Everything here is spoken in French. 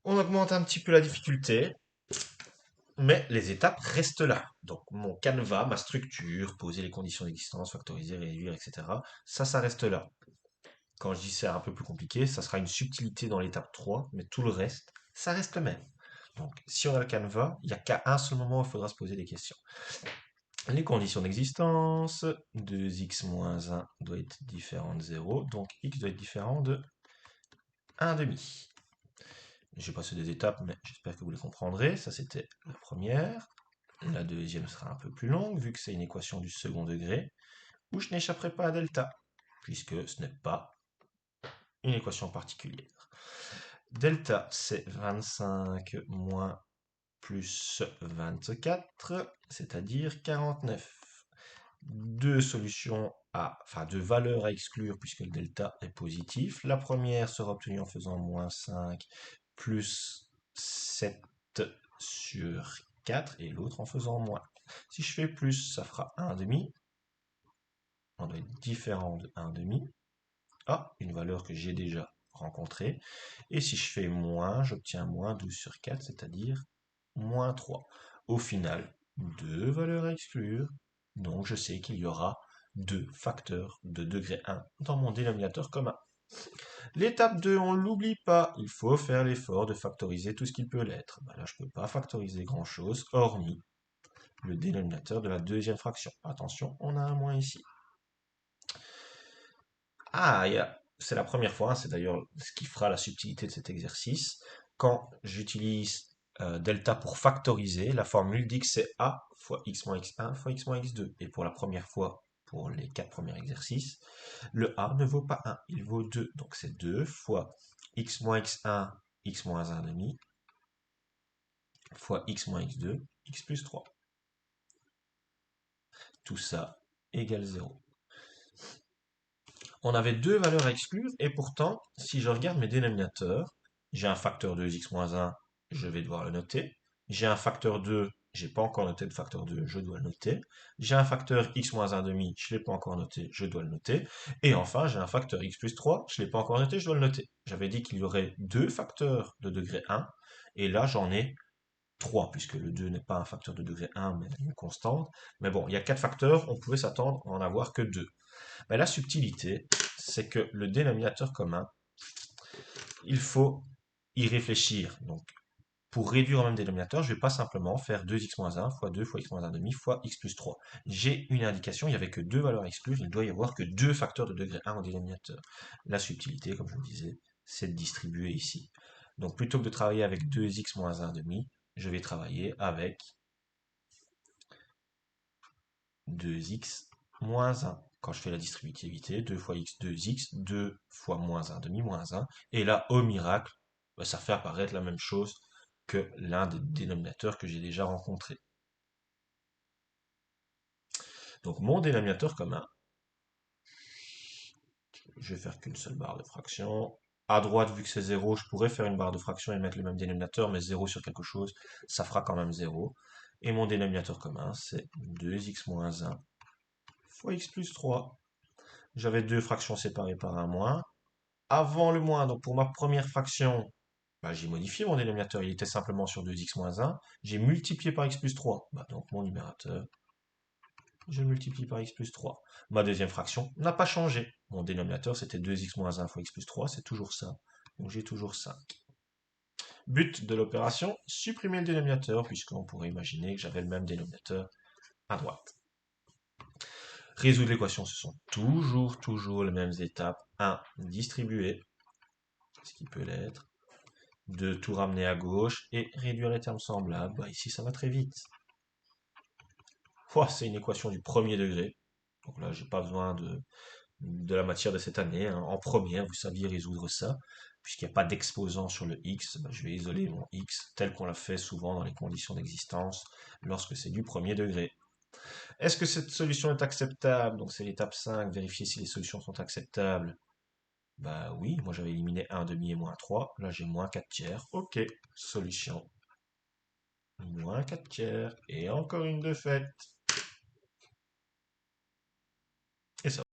On augmente un petit peu la difficulté, mais les étapes restent là. Donc mon canevas, ma structure, poser les conditions d'existence, factoriser, réduire, etc. Ça reste là. Quand je dis c'est un peu plus compliqué, ça sera une subtilité dans l'étape 3, mais tout le reste, ça reste le même. Donc si on a le canevas, il n'y a qu'à un seul moment où il faudra se poser des questions. Les conditions d'existence, 2x moins 1 doit être différent de 0, donc x doit être différent de 1 demi. J'ai passé des étapes, mais j'espère que vous les comprendrez. Ça, c'était la première. La deuxième sera un peu plus longue, vu que c'est une équation du second degré, où je n'échapperai pas à delta, puisque ce n'est pas une équation particulière. Delta, c'est 25 moins plus 24, c'est-à-dire 49. Deux solutions deux valeurs à exclure puisque le delta est positif. La première sera obtenue en faisant moins 5 plus 7 sur 4 et l'autre en faisant moins. Si je fais plus, ça fera 1,5. On doit être différent de 1,5. Ah, une valeur que j'ai déjà rencontrée. Et si je fais moins, j'obtiens moins 12 sur 4, c'est-à-dire moins 3. Au final, deux valeurs à exclure. Donc je sais qu'il y aura deux facteurs de degré 1 dans mon dénominateur commun. L'étape 2, on ne l'oublie pas, il faut faire l'effort de factoriser tout ce qui peut l'être. Là, je ne peux pas factoriser grand-chose, hormis le dénominateur de la deuxième fraction. Attention, on a un moins ici. Ah, c'est la première fois, c'est d'ailleurs ce qui fera la subtilité de cet exercice. Quand j'utilise delta pour factoriser, la formule dit que c'est a fois x moins x1 fois x moins x2. Et pour la première fois, pour les quatre premiers exercices, le a ne vaut pas 1, il vaut 2. Donc c'est 2 fois x moins x1, x moins 1 demi, fois x moins x2, x plus 3. Tout ça égale 0. On avait deux valeurs à exclure, et pourtant, si je regarde mes dénominateurs, j'ai un facteur 2x moins 1, je vais devoir le noter. J'ai un facteur 2, j'ai pas encore noté de facteur 2, je dois le noter. J'ai un facteur x moins 1 demi, je l'ai pas encore noté, je dois le noter. Et enfin, j'ai un facteur x plus 3, je l'ai pas encore noté, je dois le noter. J'avais dit qu'il y aurait deux facteurs de degré 1, et là j'en ai 3, puisque le 2 n'est pas un facteur de degré 1, mais une constante. Mais bon, il y a 4 facteurs, on pouvait s'attendre à en avoir que 2. Mais la subtilité, c'est que le dénominateur commun, il faut y réfléchir. Donc, pour réduire au même dénominateur, je ne vais pas simplement faire 2x moins 1 fois 2 fois x moins 1 demi fois x plus 3. J'ai une indication, il n'y avait que deux valeurs à exclure, il ne doit y avoir que deux facteurs de degré 1 au dénominateur. La subtilité, comme je vous le disais, c'est de distribuer ici. Donc, plutôt que de travailler avec 2x moins 1 demi, je vais travailler avec 2x moins 1. Quand je fais la distributivité, 2 fois x, 2x, 2 fois moins 1 demi, moins 1. Et là, au miracle, ça fait apparaître la même chose que l'un des dénominateurs que j'ai déjà rencontré. Donc mon dénominateur commun, je vais faire qu'une seule barre de fraction. À droite, vu que c'est 0, je pourrais faire une barre de fraction et mettre le même dénominateur, mais 0 sur quelque chose, ça fera quand même 0. Et mon dénominateur commun, c'est 2x moins 1 fois x plus 3. J'avais deux fractions séparées par un moins. Avant le moins, donc pour ma première fraction, j'ai modifié mon dénominateur, il était simplement sur 2x moins 1. J'ai multiplié par x plus 3. Donc mon numérateur, je le multiplie par x plus 3. Ma deuxième fraction n'a pas changé. Mon dénominateur, c'était 2x moins 1 fois x plus 3, c'est toujours ça. Donc j'ai toujours 5. But de l'opération, supprimer le dénominateur, puisqu'on pourrait imaginer que j'avais le même dénominateur à droite. Résoudre l'équation, ce sont toujours les mêmes étapes. 1. Distribuer, ce qui peut l'être. De tout ramener à gauche et réduire les termes semblables. Ici, ça va très vite. C'est une équation du premier degré. Donc là, j'ai pas besoin de la matière de cette année. En première, vous saviez résoudre ça. Puisqu'il n'y a pas d'exposant sur le x, je vais isoler mon x tel qu'on l'a fait souvent dans les conditions d'existence lorsque c'est du premier degré. Est-ce que cette solution est acceptable? Donc c'est l'étape 5, vérifier si les solutions sont acceptables. Oui, moi j'avais éliminé 1 demi et moins 3. Là j'ai moins 4 tiers. Ok, solution. Moins 4 tiers. Et encore une de faite. Et ça